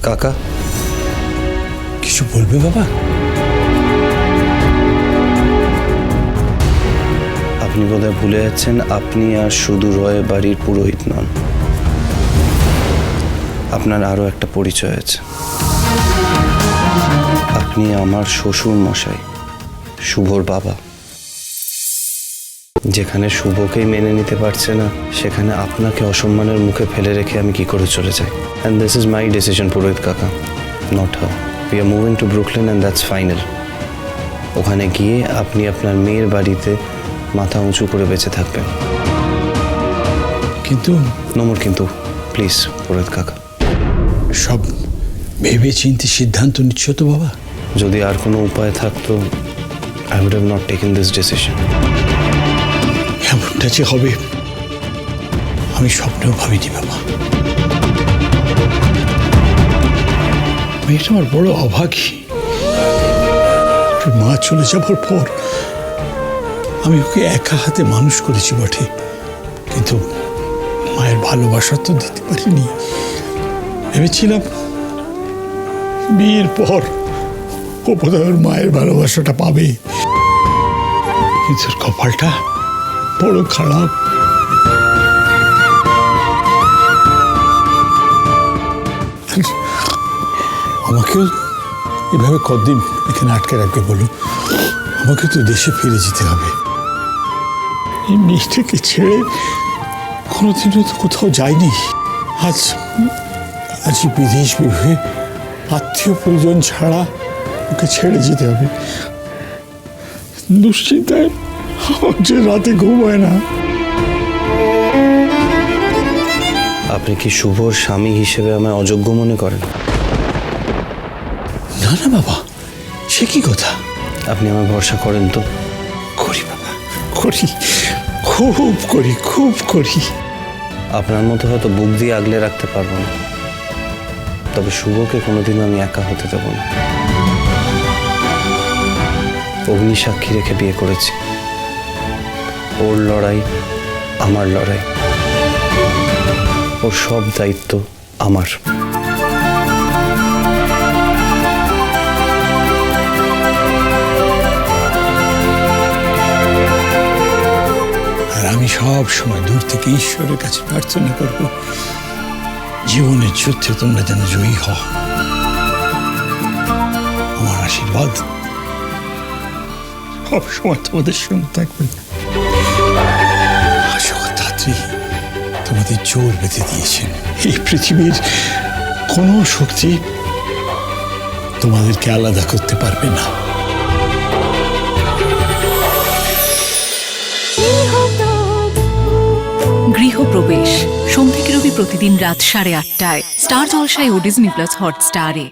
কাকা কিছু বলবে বাবা? আপনি বোধহয় ভুলে যাচ্ছেন, আপনি আর শুধু রয় বাড়ির পুরোহিত নন, আপনার আরো একটা পরিচয় আছে। আপনি আমার শ্বশুর মশাই, শুভর বাবা। যেখানে শুভকেই মেনে নিতে পারছে না, সেখানে আপনাকে অসম্মানের মুখে ফেলে রেখে আমি কি করে চলে যাই? And this is my decision পুরোহিত কাকা, not how. We are moving to Brooklyn and that's final. ওখানে গিয়ে আপনি আপনার মেয়ের বাড়িতে মাথা উঁচু করে বেঁচে থাকবেন। কিন্তু নমর কিন্তু, প্লিজ পুরোহিত কাকা। সব ভেবে চিন্তে সিদ্ধান্ত নিচ্ছ তো বাবা? যদি আর কোনো উপায় থাকতো, I would have not taken this decision. এমনটা যে হবে আমি স্বপ্নেও ভাবিনি বাবা। মেয়েটা আমার বড় অভাগী। মা চলে যাবার পর আমি ওকে একা হাতে মানুষ করেছি বটে, কিন্তু মায়ের ভালোবাসা তো দিতে পারিনি। ভেবেছিলাম বিয়ের পর ও বোধহয় ওর মায়ের ভালোবাসাটা পাবে, কিন্তু ওর কপালটা বড় খারাপ। আমাকেও এভাবে কতদিন এখানে আটকে রাখবে বলো? আমাকে তো দেশে ফিরে যেতে হবে। এই মেয়েটাকে ছেড়ে কোনোদিনও তো কোথাও যায়নি। আজ বিদেশ বিভে আত্মীয় পরিজন ছাড়া ওকে ছেড়ে যেতে হবে। দুশ্চিন্তায় আমার যে রাতে ঘুম হয় না। আপনি কি শুভর স্বামী হিসেবে আমায় অযোগ্য মনে করেন? না না বাবা, সে কি কথা? আপনি আমায় ভরসা করেন তো? করি বাবা, করি, খুব করি, খুব করি। আপনার মতো হয়তো বুক দিয়ে আগলে রাখতে পারবো না, তবে শুভকে কোনোদিনও আমি একা হতে দেব না। অগ্নি সাক্ষী রেখে বিয়ে করেছি। ওর লড়াই আমার লড়াই, ওর সব দায়িত্ব আমার। আর আমি সব সময় দূর থেকে ঈশ্বরের কাছে প্রার্থনা করব, জীবনের যুদ্ধে তোমরা যেন জয়ী হও। আমার আশীর্বাদ সব সময় তোমাদের সঙ্গে থাকবে। জগদ্ধাত্রী তোমাদের জোর বেঁধে দিয়েছেন। এই পৃথিবীর কোনো শক্তি তোমাদেরকে আলাদা করতে পারবে না। গৃহপ্রবেশ সোম থেকে রবি প্রতিদিন রাত 8:30টায় স্টার জলসায় ও ডিজনি প্লাস হটস্টারে।